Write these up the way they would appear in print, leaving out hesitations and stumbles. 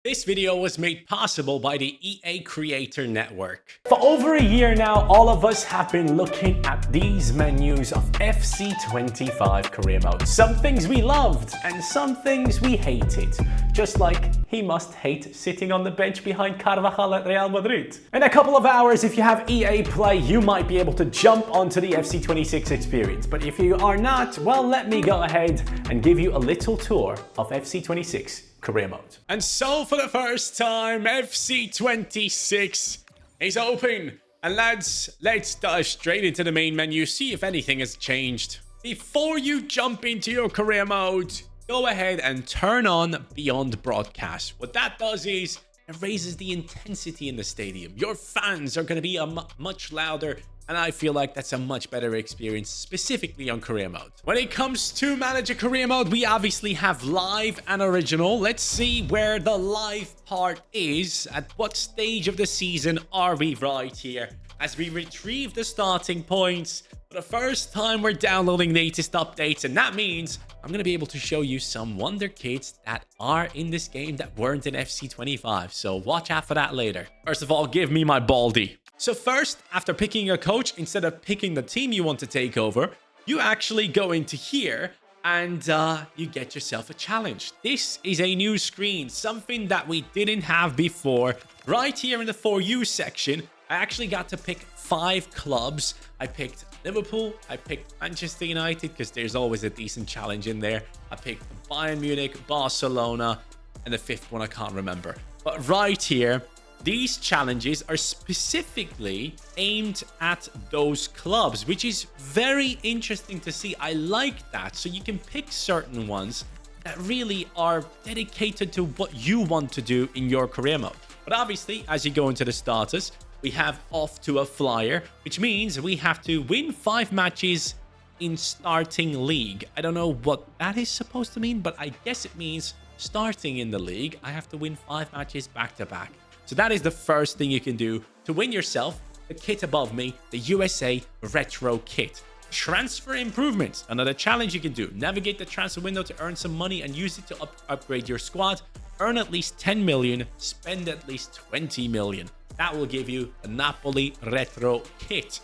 This video was made possible by the EA Creator Network. For over a year now, all of us have been looking at these menus of FC25 career mode. Some things we loved and some things we hated. Just like he must hate sitting on the bench behind Carvajal at Real Madrid. In a couple of hours, if you have EA Play, you might be able to jump onto the FC26 experience. But if you are not, well, let me go ahead and give you a little tour of FC26 career mode. And so for the first time, FC26 is open. And lads, let's dive straight into the main menu, see if anything has changed. Before you jump into your career mode, go ahead and turn on Beyond Broadcast. What that does is it raises the intensity in the stadium. Your fans are going to be much louder, and I feel like that's a much better experience, specifically on career mode. When it comes to manager career mode, we obviously have live and original. Let's see where the live part is. At what stage of the season are we right here? As we retrieve the starting points, for the first time we're downloading latest updates, and that means I'm going to be able to show you some Wonderkids that are in this game that weren't in FC25, so watch out for that later. First of all, give me my baldy. So first, after picking a coach, instead of picking the team you want to take over, you actually go into here and you get yourself a challenge. This is a new screen, something that we didn't have before. Right here in the For You section, I actually got to pick 5 clubs. I picked Liverpool, I picked Manchester United because there's always a decent challenge in there. I picked Bayern Munich, Barcelona, and the 5th one I can't remember. But right here, these challenges are specifically aimed at those clubs, which is very interesting to see. I like that. So you can pick certain ones that really are dedicated to what you want to do in your career mode. But obviously, as you go into the starters, we have off to a flyer, which means we have to win 5 matches in starting league. I don't know what that is supposed to mean, but I guess it means starting in the league, I have to win 5 matches back to back. So that is the first thing you can do to win yourself the kit above me, the USA Retro Kit. Transfer improvements, another challenge you can do. Navigate the transfer window to earn some money and use it to upgrade your squad. Earn at least 10 million, spend at least 20 million. That will give you a Napoli Retro Kit.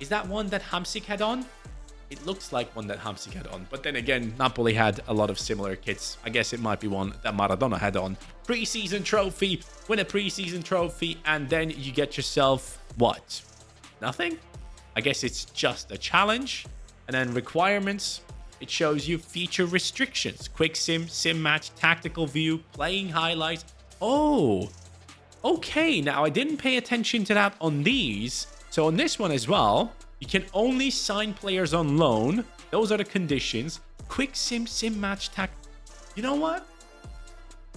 Is that one that Hamsik had on? It looks like one that Hamsik had on. But then again, Napoli had a lot of similar kits. I guess it might be one that Maradona had on. Preseason trophy. Win a preseason trophy. And then you get yourself what? Nothing? I guess it's just a challenge. And then requirements. It shows you feature restrictions. Quick sim, sim match, tactical view, playing highlights. Oh, okay. Now, I didn't pay attention to that on these. So on this one as well, you can only sign players on loan. Those are the conditions. Quick sim, sim match, You know what?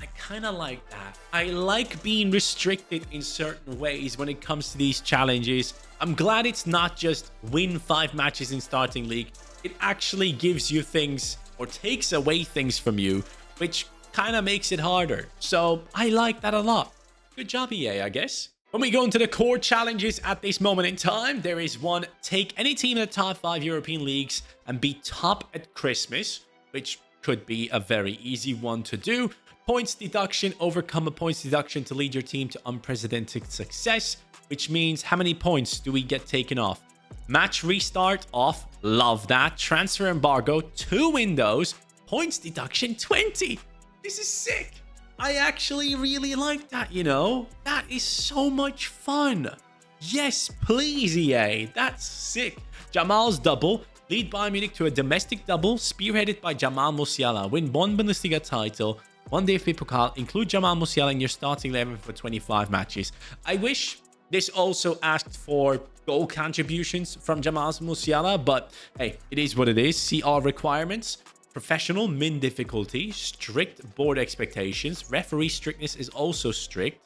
I kind of like that. I like being restricted in certain ways when it comes to these challenges. I'm glad it's not just win 5 matches in starting league. It actually gives you things or takes away things from you, which kind of makes it harder. So I like that a lot. Good job, EA, I guess. When we go into the core challenges at this moment in time, there is one, take any team in the top 5 European leagues and be top at Christmas, which could be a very easy one to do. Points deduction, overcome a points deduction to lead your team to unprecedented success, which means how many points do we get taken off? Match restart off, love that. Transfer embargo, 2 windows, points deduction 20. This is sick. I actually really like that, you know? That is so much fun. Yes, please, EA. That's sick. Jamal's double. Lead Bayern Munich to a domestic double spearheaded by Jamal Musiala. Win 1 Bundesliga title, 1 DFB Pokal. Include Jamal Musiala in your starting 11 for 25 matches. I wish this also asked for goal contributions from Jamal Musiala, but hey, it is what it is. See all requirements. Professional, min difficulty, strict board expectations. Referee strictness is also strict.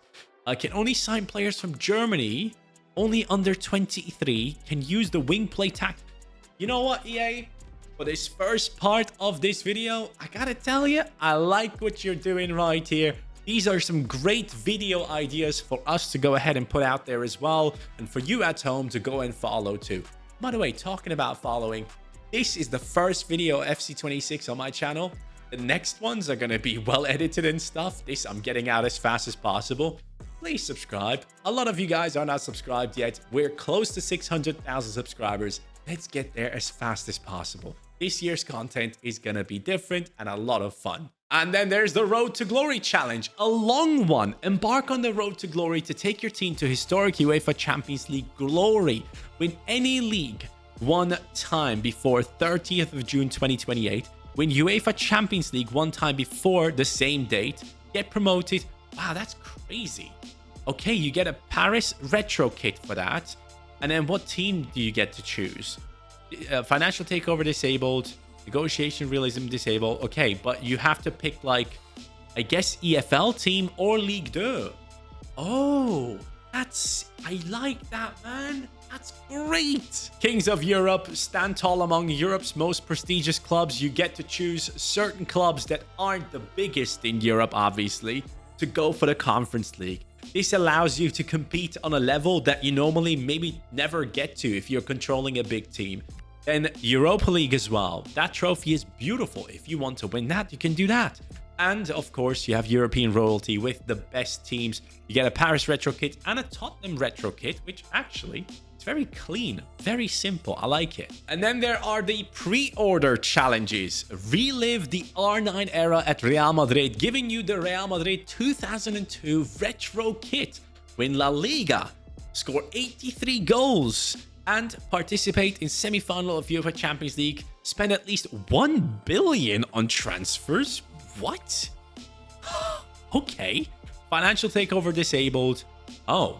Can only sign players from Germany. Only under 23. Can use the wing play tact. You know what, EA? For this first part of this video, I gotta tell you, I like what you're doing right here. These are some great video ideas for us to go ahead and put out there as well. And for you at home to go and follow too. By the way, talking about following, this is the first video of FC26 on my channel. The next ones are going to be well edited and stuff. This I'm getting out as fast as possible. Please subscribe. A lot of you guys are not subscribed yet. We're close to 600,000 subscribers. Let's get there as fast as possible. This year's content is going to be different and a lot of fun. And then there's the Road to Glory challenge, a long one. Embark on the Road to Glory to take your team to historic UEFA Champions League glory. Win any league one time before 30th of June 2028. Win UEFA Champions League one time before the same date. Get promoted. Wow, that's crazy. Okay, you get a Paris retro kit for that. And then what team do you get to choose? Financial takeover disabled. Negotiation realism disabled. Okay, but you have to pick like, I guess EFL team or Ligue 2. Oh, I like that, man. That's great. Kings of Europe, stand tall among Europe's most prestigious clubs. You get to choose certain clubs that aren't the biggest in Europe, obviously, to go for the Conference League. This allows you to compete on a level that you normally maybe never get to if you're controlling a big team. Then Europa League as well. That trophy is beautiful. If you want to win that, you can do that. And of course, you have European royalty with the best teams. You get a Paris retro kit and a Tottenham retro kit, which actually is very clean, very simple. I like it. And then there are the pre-order challenges. Relive the R9 era at Real Madrid, giving you the Real Madrid 2002 retro kit. Win La Liga, score 83 goals, and participate in semi-final of UEFA Champions League. Spend at least 1 billion on transfers. What? Okay. Financial takeover disabled. Oh,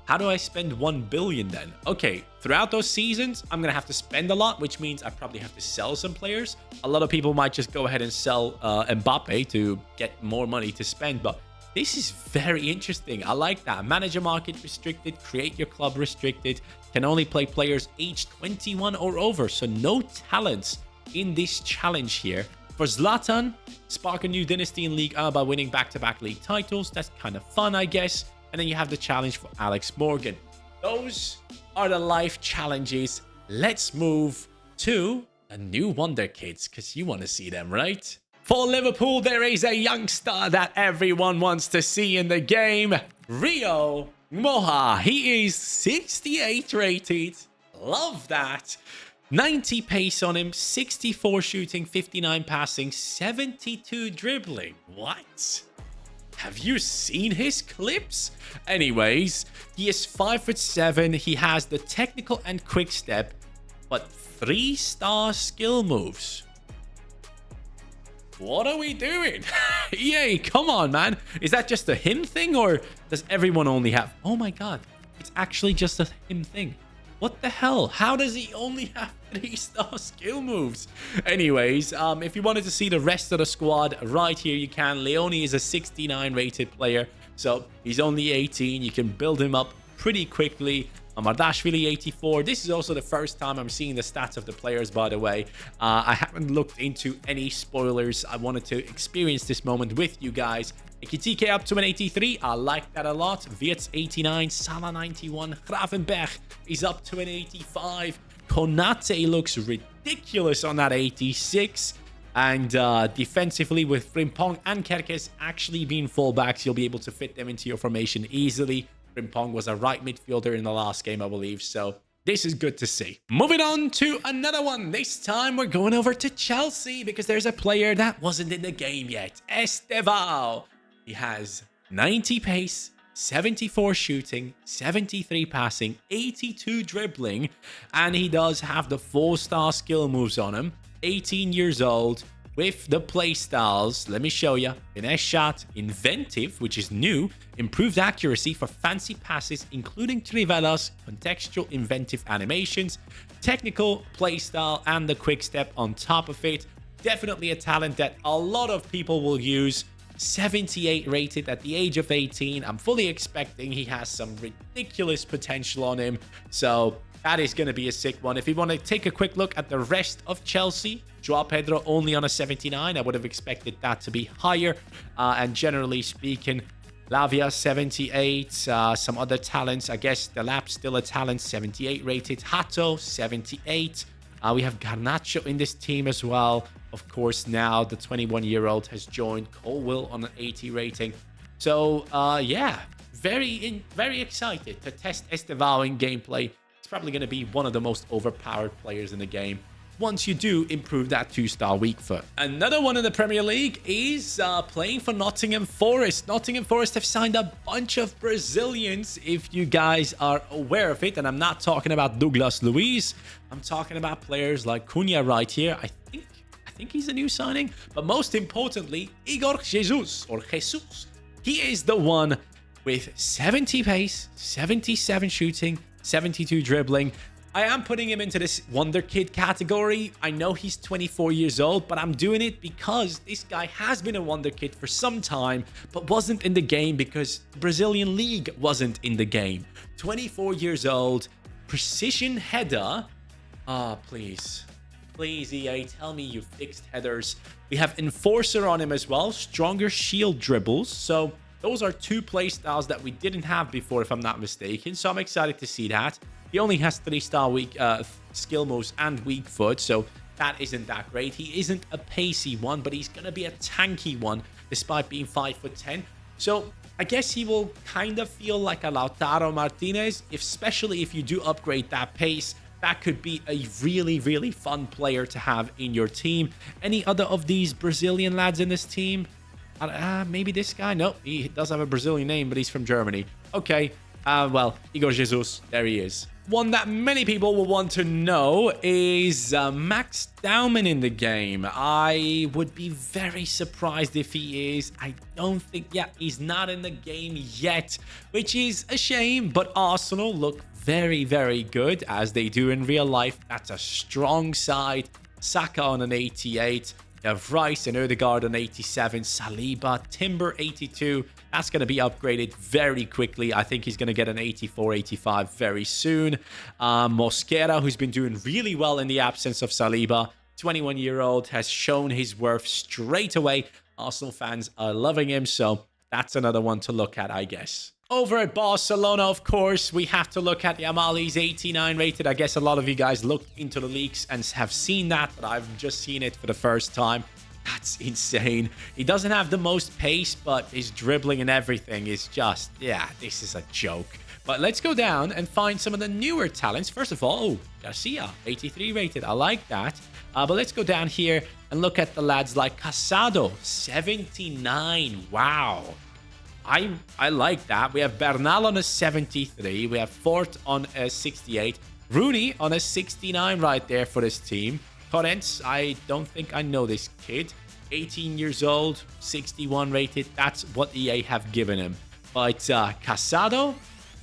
how do I spend 1 billion then? Okay, throughout those seasons, I'm going to have to spend a lot, which means I probably have to sell some players. A lot of people might just go ahead and sell Mbappe to get more money to spend, but this is very interesting. I like that. Manager market restricted, create your club restricted, can only play players aged 21 or over, so no talents in this challenge here. For Zlatan, spark a new dynasty in Ligue 1 by winning back-to-back league titles. That's kind of fun, I guess. And then you have the challenge for Alex Morgan. Those are the life challenges. Let's move to the new Wonderkids, because you want to see them, right? For Liverpool, there is a youngster that everyone wants to see in the game. Rio Moha. He is 68 rated. Love that. 90 pace on him, 64 shooting, 59 passing, 72 dribbling. What? Have you seen his clips? Anyways, he is 5'7". He has the technical and quick step, but 3-star skill moves. What are we doing? Yay, come on, man. Is that just a him thing, or does everyone only have... Oh my god, it's actually just a him thing. What the hell? How does he only have 3-star skill moves? Anyways, if you wanted to see the rest of the squad, right here you can. Leone is a 69 rated player, so he's only 18. You can build him up pretty quickly. Amardashvili 84. This is also the first time I'm seeing the stats of the players, by the way. I haven't looked into any spoilers. I wanted to experience this moment with you guys. Ekitike up to an 83. I like that a lot. Wirtz 89. Salah 91. Gravenberg is up to an 85. Konate looks ridiculous on that 86. And defensively, with Frimpong and Kerkez actually being fullbacks, you'll be able to fit them into your formation easily. Frimpong was a right midfielder in the last game, I believe. So this is good to see. Moving on to another one. This time we're going over to Chelsea because there's a player that wasn't in the game yet. Estevao. He has 90 pace, 74 shooting, 73 passing, 82 dribbling, and he does have the 4-star skill moves on him. 18 years old with the play styles. Let me show you. Finesse shot, inventive, which is new, improved accuracy for fancy passes, including Trivella's contextual inventive animations, technical play style, and the quick step on top of it. Definitely a talent that a lot of people will use. 78 rated at the age of 18. I'm fully expecting he has some ridiculous potential on him. So that is going to be a sick one. If you want to take a quick look at the rest of Chelsea, Joao Pedro only on a 79. I would have expected that to be higher. And generally speaking, Lavia 78. Some other talents. I guess Delap still a talent, 78 rated. Hato 78. We have Garnacho in this team as well. Of course, now the 21-year-old has joined Colwill on an 80 rating. So, yeah, very excited to test Estevao in gameplay. He's probably going to be one of the most overpowered players in the game once you do improve that 2-star weak foot. Another one in the Premier League is playing for Nottingham Forest. Nottingham Forest have signed a bunch of Brazilians, if you guys are aware of it. And I'm not talking about Douglas Luiz. I'm talking about players like Cunha right here. I think he's a new signing. But most importantly, Igor Jesus, or Jesus. He is the one with 70 pace, 77 shooting, 72 dribbling. I am putting him into this Wonderkid category. I know he's 24 years old, but I'm doing it because this guy has been a Wonderkid for some time, but wasn't in the game because the Brazilian League wasn't in the game. 24 years old, precision header. Please. Please, EA, tell me you fixed headers. We have Enforcer on him as well, stronger shield dribbles. So those are two play styles that we didn't have before, if I'm not mistaken. So I'm excited to see that. He only has 3-star weak skill moves and weak foot, so that isn't that great. He isn't a pacey one, but he's going to be a tanky one, despite being 5'10". So I guess he will kind of feel like a Lautaro Martinez, especially if you do upgrade that pace. That could be a really, really fun player to have in your team. Any other of these Brazilian lads in this team? Maybe this guy? No, he does have a Brazilian name, but he's from Germany. Okay, well, Igor Jesus, there he is. One that many people will want to know is Max Dauman in the game. I would be very surprised if he is. I don't think, he's not in the game yet, which is a shame, but Arsenal look very, very good, as they do in real life. That's a strong side. Saka on an 88. You have Rice and Odegaard on 87, Saliba, Timber 82. That's going to be upgraded very quickly. I think he's going to get an 84, 85 very soon. Mosquera, who's been doing really well in the absence of Saliba, 21-year-old, has shown his worth straight away. Arsenal fans are loving him, so that's another one to look at, I guess. Over at Barcelona, of course, we have to look at Yamal. He's 89 rated. I guess a lot of you guys looked into the leaks and have seen that, but I've just seen it for the first time. That's insane. He doesn't have the most pace, but his dribbling and everything is just, this is a joke. But let's go down and find some of the newer talents. First of all, Garcia, 83 rated. I like that. But let's go down here and look at the lads like Casado, 79. Wow. I like that. We have Bernal on a 73. We have Fort on a 68. Rooney on a 69 right there for this team. Torrents, I don't think I know this kid. 18 years old, 61 rated. That's what EA have given him. But Casado,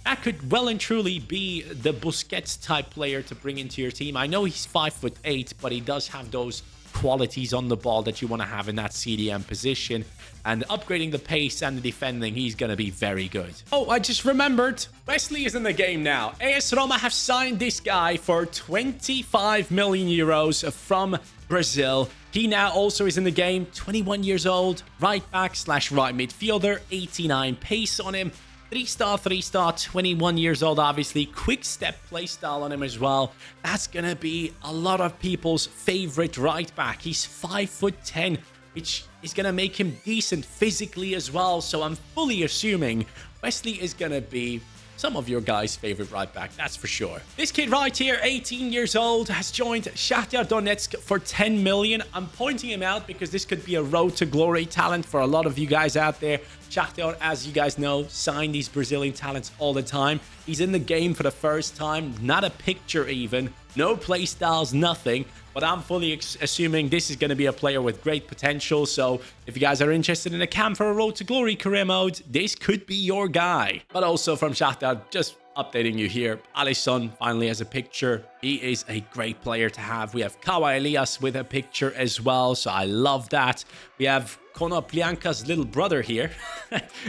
that could well and truly be the Busquets type player to bring into your team. I know he's 5'8", but he does have those qualities on the ball that you want to have in that CDM position. And upgrading the pace and the defending, he's going to be very good. Oh, I just remembered. Wesley is in the game now. AS Roma have signed this guy for 25 million euros from Brazil. He now also is in the game. 21 years old, right back / right midfielder, 89 pace on him. 3-star, 21 years old, obviously. Quick step play style on him as well. That's going to be a lot of people's favorite right back. He's 5'10", which is going to make him decent physically as well. So I'm fully assuming Wesley is going to be some of your guys' favorite right back, that's for sure. This kid right here, 18 years old, has joined Shakhtar Donetsk for 10 million. I'm pointing him out because this could be a road to glory talent for a lot of you guys out there. Shakhtar, as you guys know, sign these Brazilian talents all the time. He's in the game for the first time, not a picture even, no play styles, nothing. But I'm fully assuming this is going to be a player with great potential. So if you guys are interested in a cam for a Road to Glory career mode, this could be your guy. But also from Shakhtar, just updating you here, Alisson finally has a picture. He is a great player to have. We have Kawa Elias with a picture as well. So I love that. We have Konoplyanka's little brother here.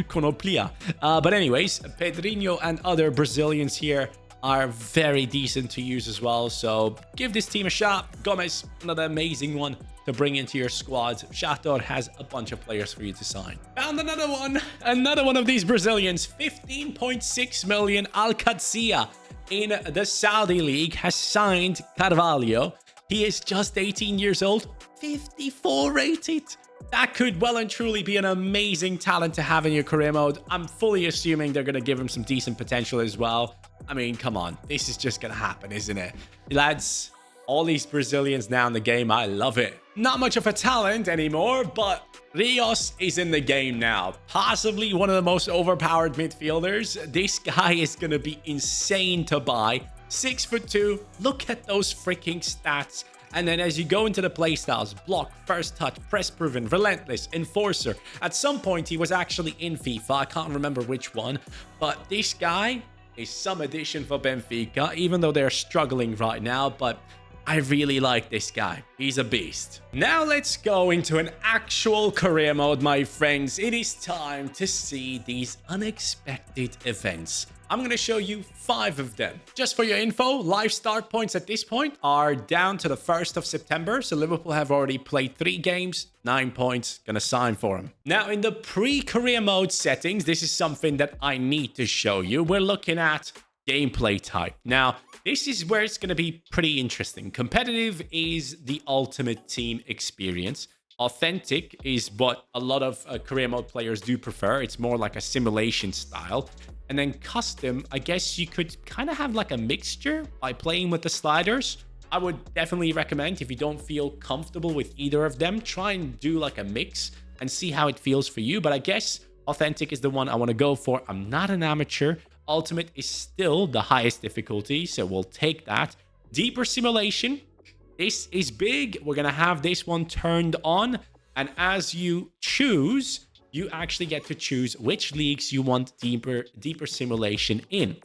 Konoplia. But anyways, Pedrinho and other Brazilians here are very decent to use as well. So give this team a shot. Gomez, another amazing one to bring into your squad. Shakhtar has a bunch of players for you to sign. Found another one of these Brazilians. 15.6 million. Al Qadsiya in the Saudi League has signed Carvalho. He is just 18 years old, 54 rated. That could well and truly be an amazing talent to have in your career mode. I'm fully assuming they're going to give him some decent potential as well. I mean, come on. This is just going to happen, isn't it? Lads, all these Brazilians now in the game, I love it. Not much of a talent anymore, but Rios is in the game now. Possibly one of the most overpowered midfielders. This guy is going to be insane to buy. 6'2". Look at those freaking stats. And then as you go into the playstyles, block, first touch, press proven, relentless, enforcer. At some point, he was actually in FIFA. I can't remember which one. But this guy is some addition for Benfica, even though they're struggling right now. But I really like this guy. He's a beast. Now let's go into an actual career mode, my friends. It is time to see these unexpected events. I'm going to show you 5 of them. Just for your info, live start points at this point are down to the 1st of September. So Liverpool have already played 3 games, 9 points, going to sign for them. Now in the pre-career mode settings, this is something that I need to show you. We're looking at gameplay type. Now, this is where it's going to be pretty interesting. Competitive is the ultimate team experience. Authentic is what a lot of career mode players do prefer. It's more like a simulation style. And then custom, I guess you could kind of have like a mixture by playing with the sliders. I would definitely recommend, if you don't feel comfortable with either of them, try and do like a mix and see how it feels for you. But I guess authentic is the one I want to go for. I'm not an amateur. Ultimate is still the highest difficulty, so we'll take that. Deeper simulation. This is big. We're going to have this one turned on. And as you choose, you actually get to choose which leagues you want deeper simulation in.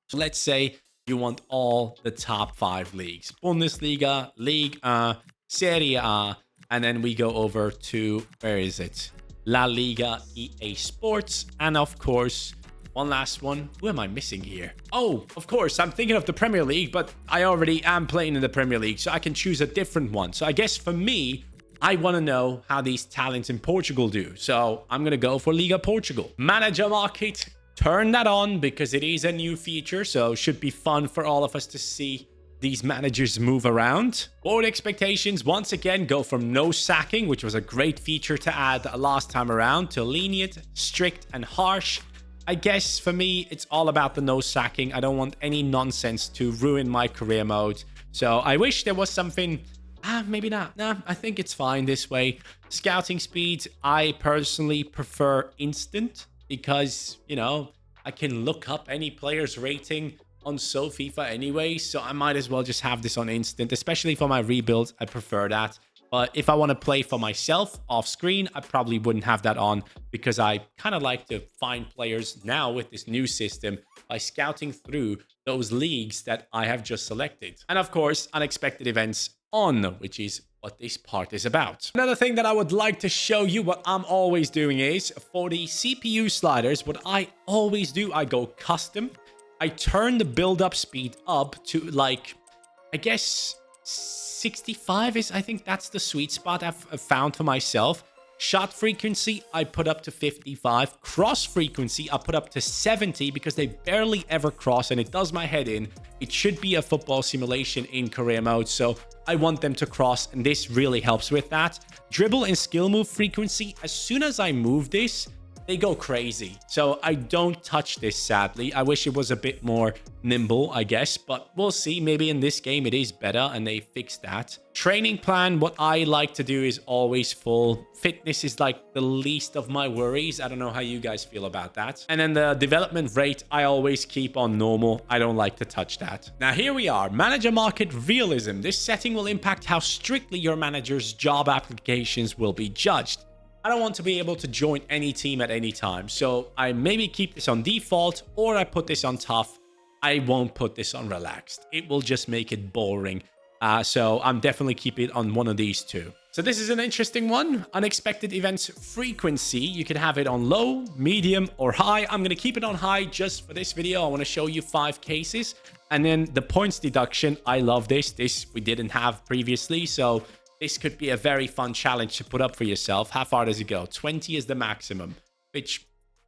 So let's say you want all the top 5 leagues. Bundesliga, Ligue 1, Serie A, and then we go over to, where is it? La Liga, EA Sports, and of course, one last one. Who am I missing here? Oh, of course, I'm thinking of the Premier League, but I already am playing in the Premier League, so I can choose a different one. So I guess for me, I want to know how these talents in Portugal do. So I'm going to go for Liga Portugal. Manager market, turn that on because it is a new feature. So it should be fun for all of us to see these managers move around. Board expectations, once again, go from no sacking, which was a great feature to add last time around, to lenient, strict, and harsh. I guess for me, it's all about the no sacking. I don't want any nonsense to ruin my career mode. So I wish there was something... maybe not. Nah, I think it's fine this way. Scouting speed, I personally prefer instant because, you know, I can look up any player's rating on FIFA anyway. So I might as well just have this on instant, especially for my rebuilds. I prefer that. But if I want to play for myself off screen, I probably wouldn't have that on because I kind of like to find players now with this new system by scouting through those leagues that I have just selected. And of course, unexpected events on, which is what this part is about. Another thing that I would like to show you, what I'm always doing is, for the CPU sliders, what I always do, I go custom. I turn the build-up speed up to, like, I guess 65 is, I think that's the sweet spot I've found for myself. Shot frequency, I put up to 55. Cross frequency, I put up to 70 because they barely ever cross and it does my head in. It should be a football simulation in career mode, so I want them to cross, and this really helps with that. Dribble and skill move frequency, as soon as I move this, they go crazy. So I don't touch this, sadly. I wish it was a bit more nimble, I guess, but we'll see. Maybe in this game it is better and they fix that. Training plan, what I like to do is always full. Fitness is like the least of my worries. I don't know how you guys feel about that. And then the development rate, I always keep on normal. I don't like to touch that. Now here we are, manager market realism. This setting will impact how strictly your manager's job applications will be judged. I don't want to be able to join any team at any time. So I maybe keep this on default, or I put this on tough. I won't put this on relaxed. It will just make it boring. So I'm definitely keeping it on one of these two. So this is an interesting one. Unexpected events frequency. You can have it on low, medium, or high. I'm going to keep it on high just for this video. I want to show you 5 cases. And then the points deduction. I love this. This we didn't have previously. So this could be a very fun challenge to put up for yourself. How far does it go? 20 is the maximum, which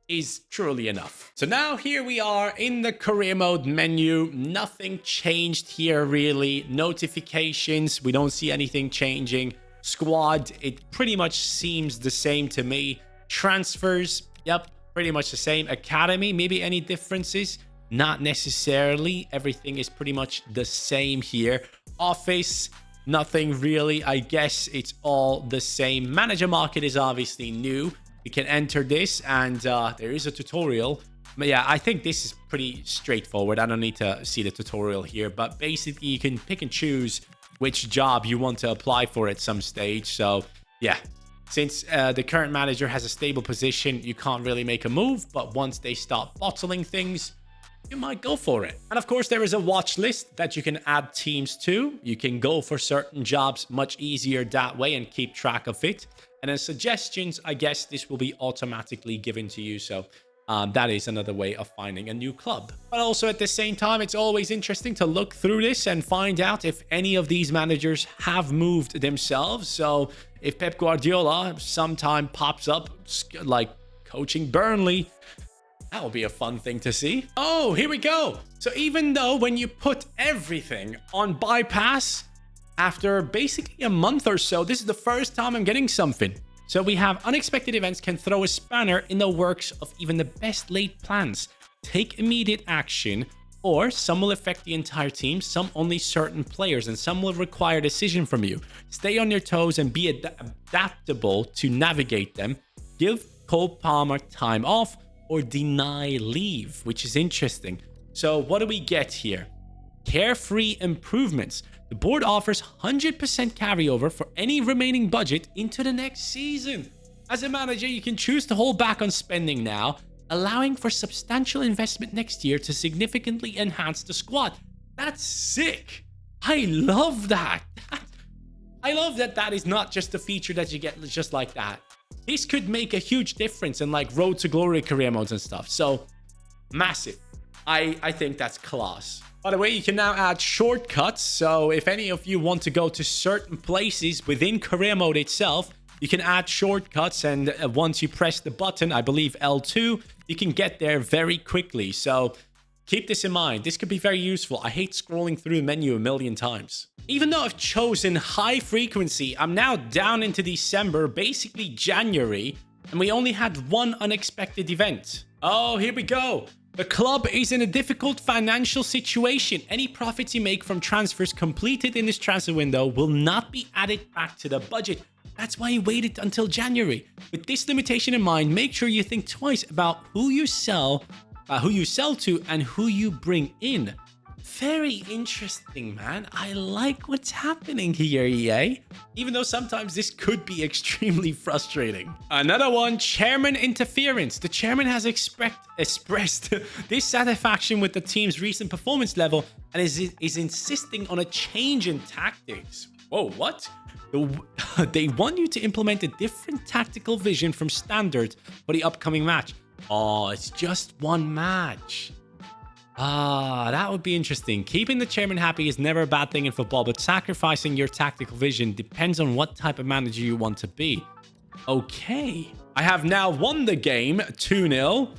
is truly enough. So now here we are in the career mode menu. Nothing changed here really. Notifications, we don't see anything changing. Squad, it pretty much seems the same to me. Transfers, yep, pretty much the same. Academy, maybe any differences? Not necessarily. Everything is pretty much the same here. Office, nothing really. I guess it's all the same. Manager market is obviously new. We can enter this, and there is a tutorial. But yeah, I think this is pretty straightforward. I don't need to see the tutorial here, but basically you can pick and choose which job you want to apply for at some stage. So yeah, since the current manager has a stable position, you can't really make a move, but once they start bottling things, you might go for it. And of course, there is a watch list that you can add teams to. You can go for certain jobs much easier that way and keep track of it. And then suggestions, I guess this will be automatically given to you. So that is another way of finding a new club. But also at the same time, it's always interesting to look through this and find out if any of these managers have moved themselves. So if Pep Guardiola sometime pops up like coaching Burnley, that will be a fun thing to see. Oh, here we go. So even though when you put everything on bypass, after basically a month or so, this is the first time I'm getting something. So we have unexpected events can throw a spanner in the works of even the best laid plans. Take immediate action, or some will affect the entire team, some only certain players, and some will require a decision from you. Stay on your toes and be adaptable to navigate them. Give Cole Palmer time off or deny leave, which is interesting. So what do we get here? Carefree improvements. The board offers 100% carryover for any remaining budget into the next season. As a manager, you can choose to hold back on spending now, allowing for substantial investment next year to significantly enhance the squad. That's sick. I love that. I love that that is not just a feature that you get just like that. This could make a huge difference in like Road to Glory career modes and stuff. So massive. I think that's class. By the way, you can now add shortcuts. So if any of you want to go to certain places within career mode itself, you can add shortcuts. And once you press the button, I believe L2, you can get there very quickly. So keep this in mind. This could be very useful. I hate scrolling through the menu a million times. Even though I've chosen high frequency, I'm now down into December, basically January, and we only had one unexpected event. Oh, here we go. The club is in a difficult financial situation. Any profits you make from transfers completed in this transfer window will not be added back to the budget. That's why I waited until January. With this limitation in mind, make sure you think twice about who you sell to and who you bring in. Very interesting, man. I like what's happening here, EA. Even though sometimes this could be extremely frustrating. Another one, chairman interference. The chairman has expressed dissatisfaction with the team's recent performance level and is insisting on a change in tactics. Whoa, what? They want you to implement a different tactical vision from standard for the upcoming match. Oh, it's just one match. That would be interesting. Keeping the chairman happy is never a bad thing in football, but sacrificing your tactical vision depends on what type of manager you want to be. Okay. I have now won the game 2-0,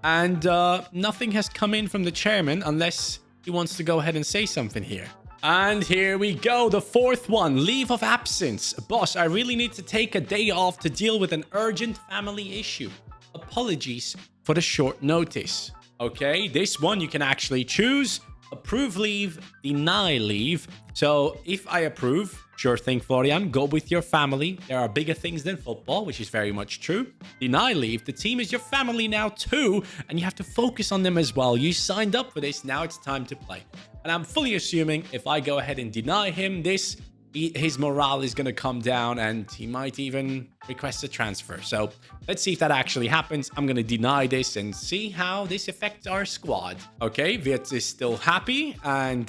and nothing has come in from the chairman unless he wants to go ahead and say something here. And here we go, the fourth one, leave of absence. Boss, I really need to take a day off to deal with an urgent family issue. Apologies for the short notice. Okay, this one you can actually choose. Approve leave, deny leave. So if I approve, sure thing, Florian, go with your family. There are bigger things than football, which is very much true. Deny leave, the team is your family now too, and you have to focus on them as well. You signed up for this, now it's time to play. And I'm fully assuming if I go ahead and deny him this, his morale is going to come down and he might even request a transfer. So let's see if that actually happens. I'm going to deny this and see how this affects our squad. Okay, Wirtz is still happy and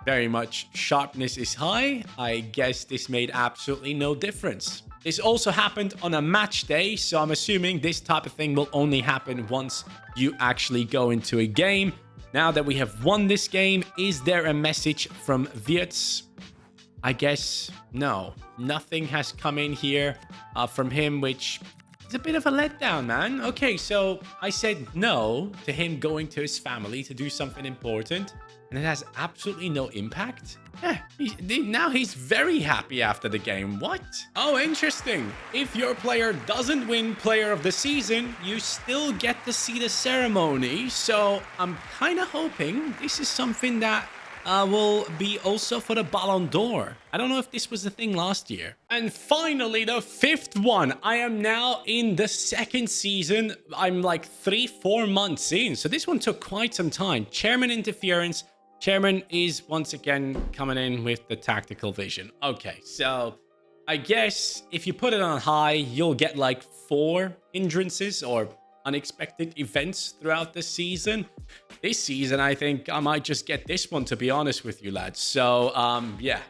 very much sharpness is high. I guess this made absolutely no difference. This also happened on a match day, so I'm assuming this type of thing will only happen once you actually go into a game. Now that we have won this game, is there a message from Wirtz? I guess no. Nothing has come in here from him, which It's a bit of a letdown, man. Okay, so I said no to him going to his family to do something important, and it has absolutely no impact. Yeah, now he's very happy after the game. What? Oh, interesting. If your player doesn't win Player of the Season, you still get to see the ceremony. So I'm kind of hoping this is something that will be also for the Ballon d'Or. I don't know if this was the thing last year. And finally, the fifth one. I am now in the second season. I'm like 3-4 months in. So this one took quite some time. Chairman interference. Chairman is once again coming in with the tactical vision. Okay, so I guess if you put it on high, you'll get like 4 hindrances or unexpected events throughout the season. This season, I think I might just get this one, to be honest with you, lads. So, yeah,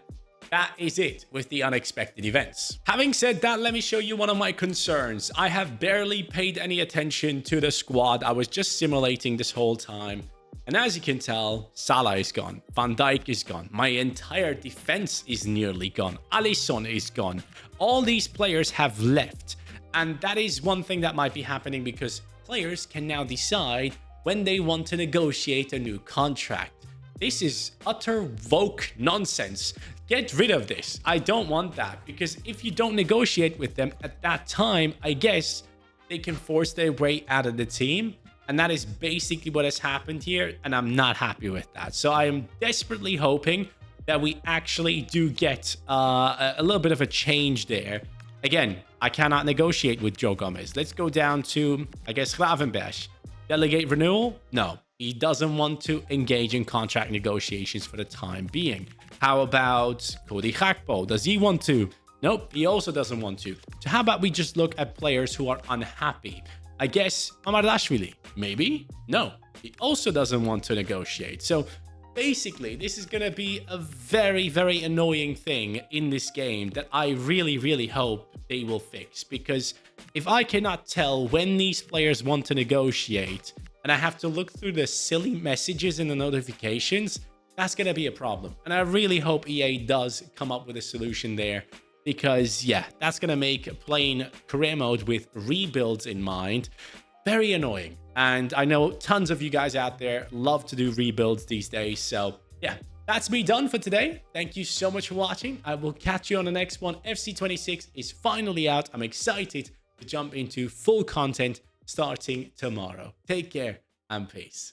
that is it with the unexpected events. Having said that, let me show you one of my concerns. I have barely paid any attention to the squad. I was just simulating this whole time. And as you can tell, Salah is gone. Van Dijk is gone. My entire defense is nearly gone. Alisson is gone. All these players have left. And that is one thing that might be happening because players can now decide when they want to negotiate a new contract. This is utter woke nonsense. Get rid of this. I don't want that, because if you don't negotiate with them at that time, I guess they can force their way out of the team. And that is basically what has happened here, and I'm not happy with that. So I am desperately hoping that we actually do get a little bit of a change there. Again, I cannot negotiate with Joe Gomez. Let's go down to, I guess, Gravenberch. Delegate renewal? No. He doesn't want to engage in contract negotiations for the time being. How about Cody Gakpo? Does he want to? Nope, he also doesn't want to. So how about we just look at players who are unhappy? I guess Mamardashvili, maybe? No, he also doesn't want to negotiate. So basically, this is going to be a very, very annoying thing in this game that I really, really hope they will fix. Because if I cannot tell when these players want to negotiate and I have to look through the silly messages in the notifications, that's going to be a problem. And I really hope EA does come up with a solution there. Because, yeah, that's going to make playing career mode with rebuilds in mind very annoying. And I know tons of you guys out there love to do rebuilds these days. So, yeah, that's me done for today. Thank you so much for watching. I will catch you on the next one. FC26 is finally out. I'm excited to jump into full content starting tomorrow. Take care and peace.